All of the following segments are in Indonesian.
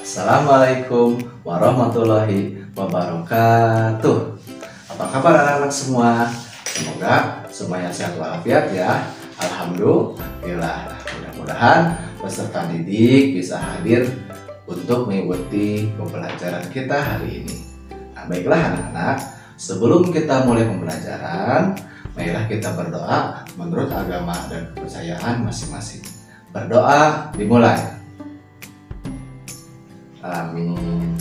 Assalamualaikum warahmatullahi wabarakatuh. Apa kabar anak-anak semua? Semoga semuanya sehat walafiat ya. Alhamdulillah. Mudah-mudahan peserta didik bisa hadir untuk mengikuti pembelajaran kita hari ini. Nah, baiklah anak-anak, sebelum kita mulai pembelajaran, marilah kita berdoa menurut agama dan kepercayaan masing-masing. Berdoa dimulai. Amin.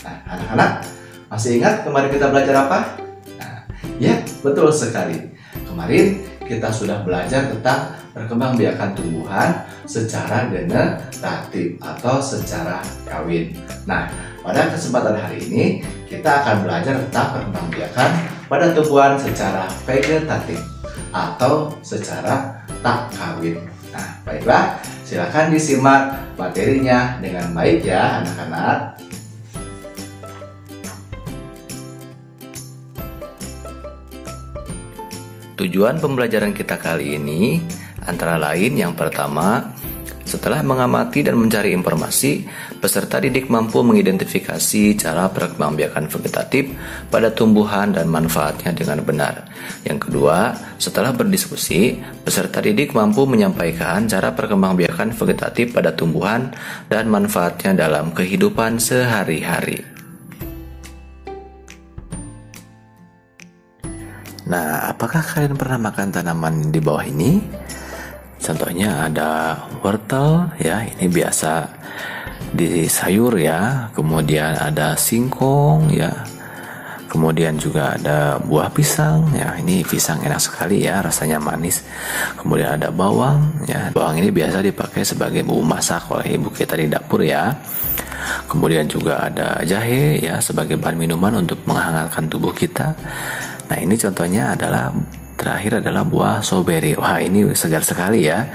Nah, anak-anak masih ingat kemarin kita belajar apa? Nah, ya, betul sekali. Kemarin kita sudah belajar tentang perkembangbiakan tumbuhan secara generatif atau secara kawin. Nah, pada kesempatan hari ini kita akan belajar tentang perkembangbiakan pada tumbuhan secara vegetatif atau secara tak kawin. Nah, baiklah, silakan disimak materinya dengan baik ya anak-anak. Tujuan pembelajaran kita kali ini antara lain yang pertama, setelah mengamati dan mencari informasi, peserta didik mampu mengidentifikasi cara perkembangbiakan vegetatif pada tumbuhan dan manfaatnya dengan benar. Yang kedua, setelah berdiskusi, peserta didik mampu menyampaikan cara perkembangbiakan vegetatif pada tumbuhan dan manfaatnya dalam kehidupan sehari-hari. Nah, apakah kalian pernah makan tanaman di bawah ini? Contohnya ada wortel ya, ini biasa di sayur ya. Kemudian ada singkong ya. Kemudian juga ada buah pisang ya. Ini pisang enak sekali ya, rasanya manis. Kemudian ada bawang ya. Bawang ini biasa dipakai sebagai bumbu masak oleh ibu kita di dapur ya. Kemudian juga ada jahe ya sebagai bahan minuman untuk menghangatkan tubuh kita. Nah, ini contohnya terakhir adalah buah strawberry. Wah, ini segar sekali ya.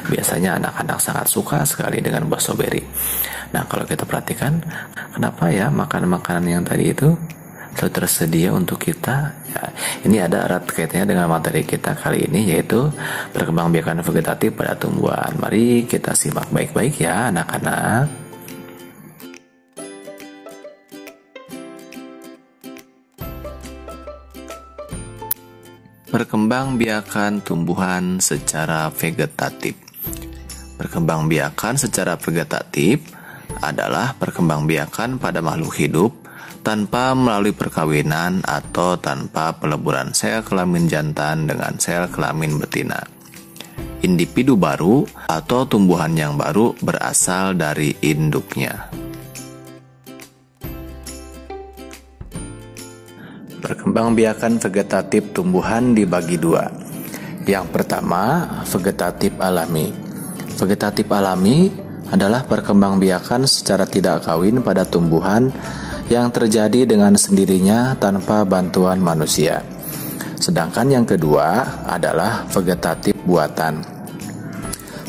Biasanya anak-anak sangat suka sekali dengan buah strawberry. Nah, kalau kita perhatikan, kenapa ya makanan-makanan yang tadi itu selalu tersedia untuk kita? Ya, ini ada erat kaitannya dengan materi kita kali ini, yaitu perkembangbiakan vegetatif pada tumbuhan. Mari kita simak baik-baik ya anak-anak. Perkembangbiakan tumbuhan secara vegetatif. Perkembangbiakan secara vegetatif adalah perkembangbiakan pada makhluk hidup tanpa melalui perkawinan atau tanpa peleburan sel kelamin jantan dengan sel kelamin betina. Individu baru atau tumbuhan yang baru berasal dari induknya. Perkembangbiakan vegetatif tumbuhan dibagi dua. Yang pertama, vegetatif alami. Vegetatif alami adalah perkembangbiakan secara tidak kawin pada tumbuhan yang terjadi dengan sendirinya tanpa bantuan manusia. Sedangkan yang kedua adalah vegetatif buatan.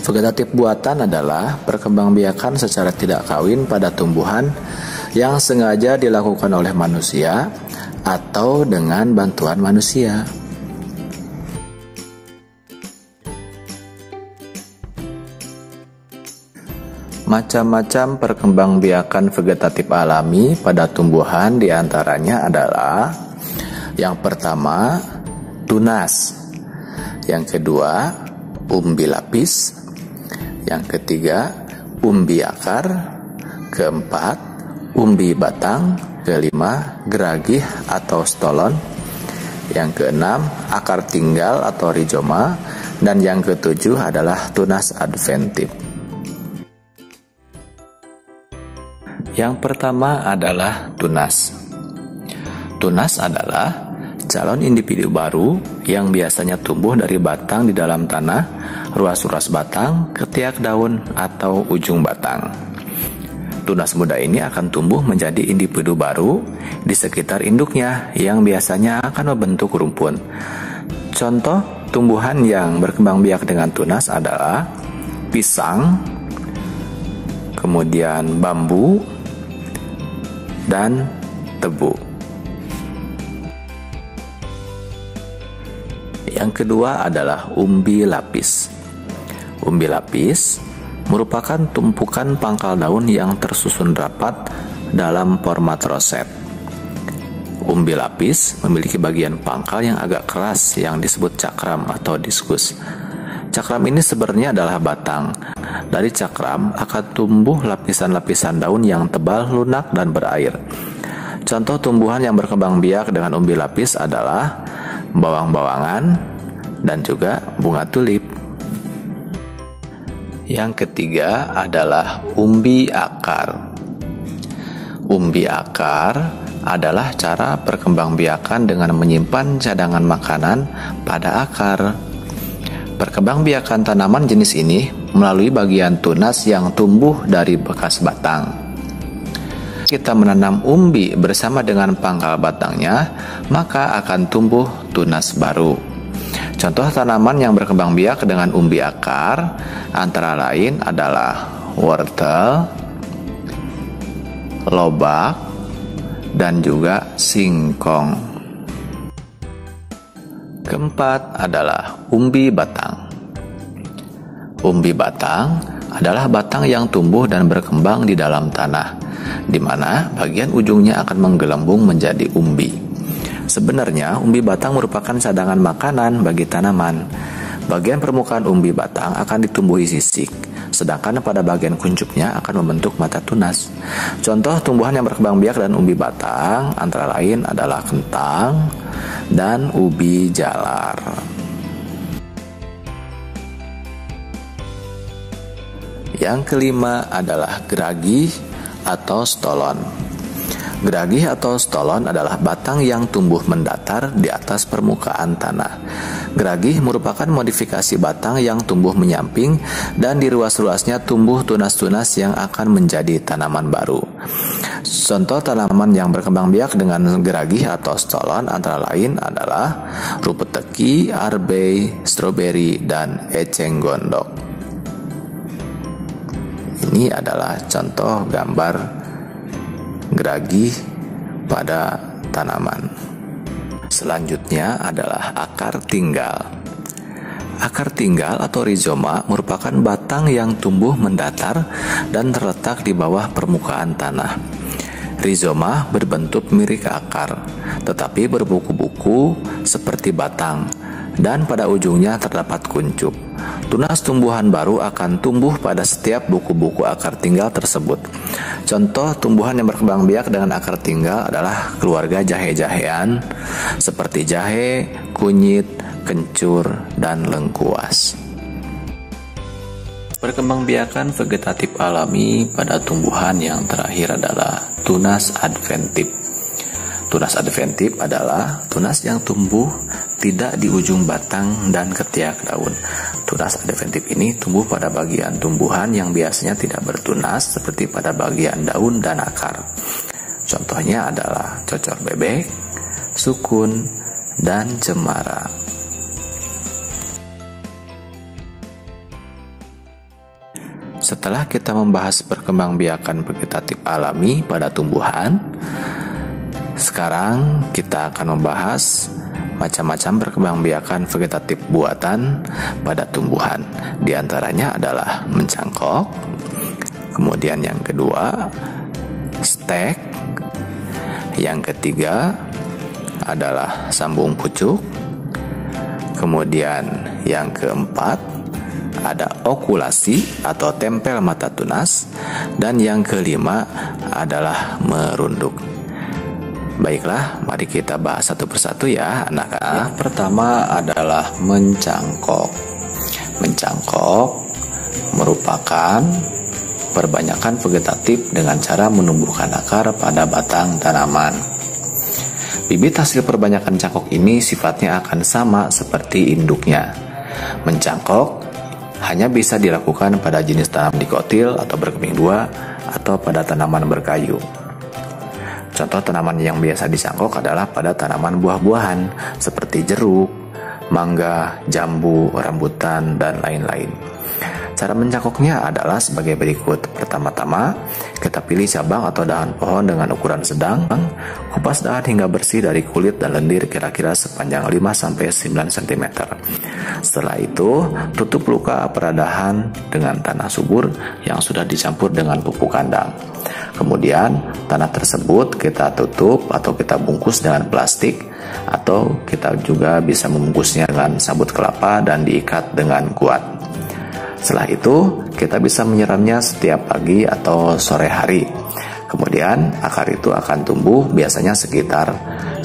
Vegetatif buatan adalah perkembangbiakan secara tidak kawin pada tumbuhan yang sengaja dilakukan oleh manusia atau dengan bantuan manusia. Macam-macam perkembangbiakan vegetatif alami pada tumbuhan diantaranya adalah: yang pertama, tunas; yang kedua, umbi lapis; yang ketiga, umbi akar; keempat, umbi batang; kelima, geragih atau stolon; yang keenam, akar tinggal atau rizoma; dan yang ketujuh adalah tunas adventif. Yang pertama adalah tunas. Tunas adalah calon individu baru yang biasanya tumbuh dari batang di dalam tanah, ruas-ruas batang, ketiak daun, atau ujung batang. Tunas muda ini akan tumbuh menjadi individu baru di sekitar induknya yang biasanya akan membentuk rumpun. Contoh tumbuhan yang berkembang biak dengan tunas adalah pisang, kemudian bambu, dan tebu. Yang kedua adalah umbi lapis. Umbi lapis merupakan tumpukan pangkal daun yang tersusun rapat dalam format roset. Umbi lapis memiliki bagian pangkal yang agak keras yang disebut cakram atau diskus. Cakram ini sebenarnya adalah batang. Dari cakram akan tumbuh lapisan-lapisan daun yang tebal, lunak, dan berair. Contoh tumbuhan yang berkembang biak dengan umbi lapis adalah bawang-bawangan dan juga bunga tulip. Yang ketiga adalah umbi akar. Umbi akar adalah cara perkembangbiakan dengan menyimpan cadangan makanan pada akar. Perkembangbiakan tanaman jenis ini melalui bagian tunas yang tumbuh dari bekas batang. Kita menanam umbi bersama dengan pangkal batangnya, maka akan tumbuh tunas baru. Contoh tanaman yang berkembang biak dengan umbi akar antara lain adalah wortel, lobak, dan juga singkong. Keempat adalah umbi batang. Umbi batang adalah batang yang tumbuh dan berkembang di dalam tanah, di mana bagian ujungnya akan menggelembung menjadi umbi. Sebenarnya, umbi batang merupakan cadangan makanan bagi tanaman. Bagian permukaan umbi batang akan ditumbuhi sisik, sedangkan pada bagian kuncupnya akan membentuk mata tunas. Contoh tumbuhan yang berkembang biak dan umbi batang antara lain adalah kentang dan ubi jalar. Yang kelima adalah geragi atau stolon. Geragi atau stolon adalah batang yang tumbuh mendatar di atas permukaan tanah. Geragi merupakan modifikasi batang yang tumbuh menyamping dan di ruas-ruasnya tumbuh tunas-tunas yang akan menjadi tanaman baru. Contoh tanaman yang berkembang biak dengan geragi atau stolon antara lain adalah rumput teki, arbei, stroberi, dan eceng gondok. Ini adalah contoh gambar geragi pada tanaman. Selanjutnya adalah akar tinggal. Akar tinggal atau rizoma merupakan batang yang tumbuh mendatar dan terletak di bawah permukaan tanah. Rizoma berbentuk mirip akar, tetapi berbuku-buku seperti batang, dan pada ujungnya terdapat kuncup. Tunas tumbuhan baru akan tumbuh pada setiap buku-buku akar tinggal tersebut. Contoh tumbuhan yang berkembang biak dengan akar tinggal adalah keluarga jahe-jahean seperti jahe, kunyit, kencur, dan lengkuas. Perkembangbiakan vegetatif alami pada tumbuhan yang terakhir adalah tunas adventif. Tunas adventif adalah tunas yang tumbuh tidak di ujung batang dan ketiak daun. Tunas adventif ini tumbuh pada bagian tumbuhan yang biasanya tidak bertunas seperti pada bagian daun dan akar. Contohnya adalah cocor bebek, sukun, dan cemara. Setelah kita membahas perkembangbiakan vegetatif alami pada tumbuhan, sekarang kita akan membahas macam-macam perkembangbiakan vegetatif buatan pada tumbuhan. Di antaranya adalah mencangkok, kemudian yang kedua stek, yang ketiga adalah sambung pucuk, kemudian yang keempat ada okulasi atau tempel mata tunas, dan yang kelima adalah merunduk. Baiklah, mari kita bahas satu persatu ya anak-anak. Yang pertama adalah mencangkok. Mencangkok merupakan perbanyakan vegetatif dengan cara menumbuhkan akar pada batang tanaman. Bibit hasil perbanyakan cangkok ini sifatnya akan sama seperti induknya. Mencangkok hanya bisa dilakukan pada jenis tanam dikotil atau berkeping dua atau pada tanaman berkayu. Contoh tanaman yang biasa dicangkok adalah pada tanaman buah-buahan seperti jeruk, mangga, jambu, rambutan, dan lain-lain. Cara mencangkoknya adalah sebagai berikut. Pertama-tama, kita pilih cabang atau dahan pohon dengan ukuran sedang. Kupas dahan hingga bersih dari kulit dan lendir kira-kira sepanjang 5-9 cm. Setelah itu, tutup luka pada dahan dengan tanah subur yang sudah dicampur dengan pupuk kandang. Kemudian, tanah tersebut kita tutup atau kita bungkus dengan plastik, atau kita juga bisa membungkusnya dengan sabut kelapa dan diikat dengan kuat. Setelah itu, kita bisa menyiramnya setiap pagi atau sore hari. Kemudian, akar itu akan tumbuh biasanya sekitar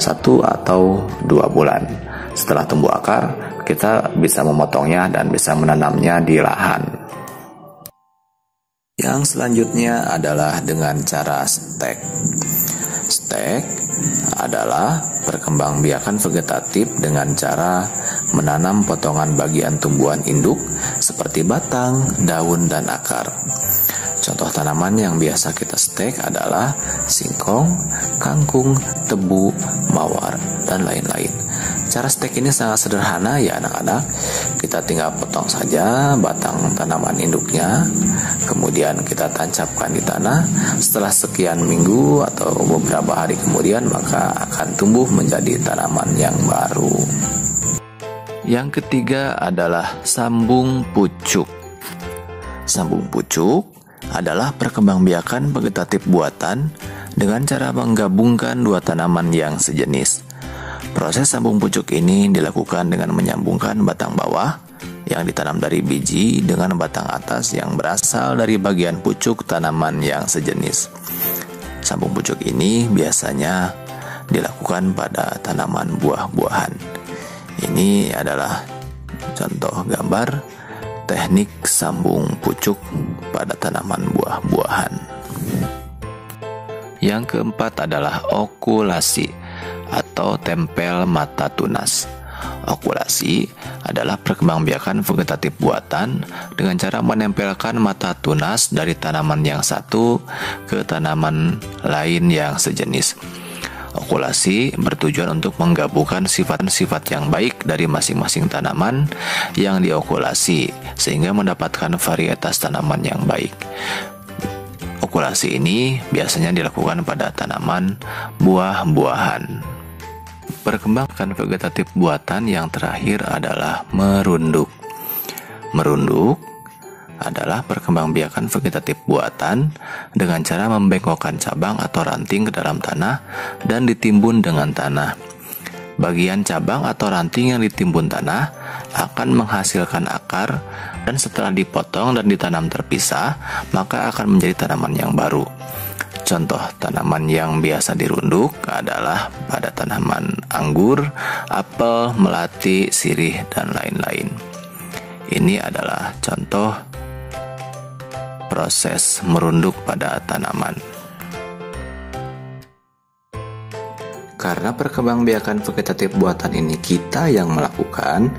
1 atau 2 bulan. Setelah tumbuh akar, kita bisa memotongnya dan bisa menanamnya di lahan. Yang selanjutnya adalah dengan cara stek. Stek adalah perkembangbiakan vegetatif dengan cara menanam potongan bagian tumbuhan induk seperti batang, daun, dan akar. Contoh tanaman yang biasa kita stek adalah singkong, kangkung, tebu, mawar, dan lain-lain. Cara stek ini sangat sederhana ya anak-anak. Kita tinggal potong saja batang tanaman induknya, kemudian kita tancapkan di tanah. Setelah sekian minggu atau beberapa hari kemudian, maka akan tumbuh menjadi tanaman yang baru. Yang ketiga adalah sambung pucuk. Sambung pucuk adalah perkembangbiakan vegetatif buatan dengan cara menggabungkan dua tanaman yang sejenis. Proses sambung pucuk ini dilakukan dengan menyambungkan batang bawah yang ditanam dari biji dengan batang atas yang berasal dari bagian pucuk tanaman yang sejenis. Sambung pucuk ini biasanya dilakukan pada tanaman buah-buahan. Ini adalah contoh gambar teknik sambung pucuk pada tanaman buah-buahan. Yang keempat adalah okulasi atau tempel mata tunas. Okulasi adalah perkembangbiakan vegetatif buatan dengan cara menempelkan mata tunas dari tanaman yang satu ke tanaman lain yang sejenis. Okulasi bertujuan untuk menggabungkan sifat-sifat yang baik dari masing-masing tanaman yang diokulasi sehingga mendapatkan varietas tanaman yang baik. Okulasi ini biasanya dilakukan pada tanaman buah-buahan. Perkembangan vegetatif buatan yang terakhir adalah merunduk. Merunduk adalah perkembangbiakan vegetatif buatan dengan cara membengkokkan cabang atau ranting ke dalam tanah dan ditimbun dengan tanah. Bagian cabang atau ranting yang ditimbun tanah akan menghasilkan akar, dan setelah dipotong dan ditanam terpisah, maka akan menjadi tanaman yang baru. Contoh tanaman yang biasa dirunduk adalah pada tanaman anggur, apel, melati, sirih, dan lain-lain. Ini adalah contoh proses merunduk pada tanaman. Karena perkembangbiakan vegetatif buatan ini kita yang melakukan,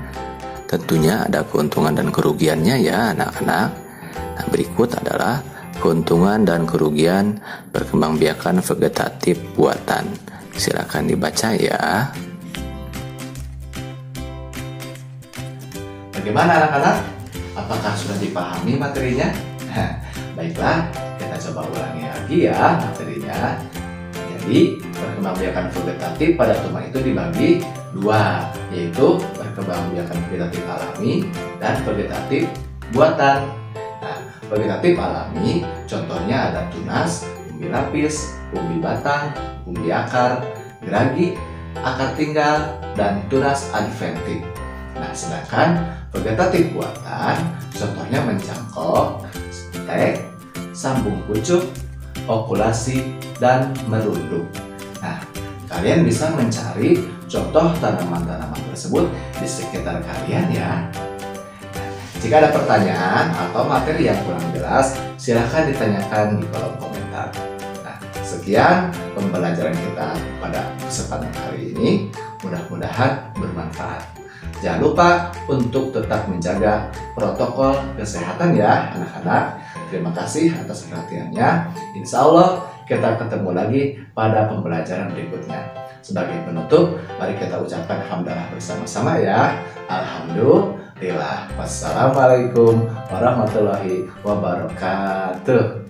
tentunya ada keuntungan dan kerugiannya ya anak-anak. Nah, berikut adalah keuntungan dan kerugian perkembangbiakan vegetatif buatan. Silakan dibaca ya. Bagaimana anak-anak? Apakah sudah dipahami materinya? Baiklah, kita coba ulangi lagi ya materinya. Jadi, perkembangbiakan vegetatif pada tumbuhan itu dibagi dua, yaitu perkembangbiakan vegetatif alami dan vegetatif buatan. Nah, vegetatif alami contohnya ada tunas, umbi lapis, umbi batang, umbi akar, geragi, akar tinggal, dan tunas adventif. Nah, sedangkan vegetatif buatan contohnya mencangkok, stek, sambung pucuk, okulasi, dan merunduk. Nah, kalian bisa mencari contoh tanaman-tanaman tersebut di sekitar kalian ya. Jika ada pertanyaan atau materi yang kurang jelas, silahkan ditanyakan di kolom komentar. Nah, sekian pembelajaran kita pada kesempatan hari ini. Mudah-mudahan bermanfaat. Jangan lupa untuk tetap menjaga protokol kesehatan ya anak-anak. Terima kasih atas perhatiannya. Insya Allah kita ketemu lagi pada pembelajaran berikutnya. Sebagai penutup, mari kita ucapkan hamdalah bersama-sama ya. Alhamdulillah. Alhamdulillah. Wassalamualaikum warahmatullahi wabarakatuh.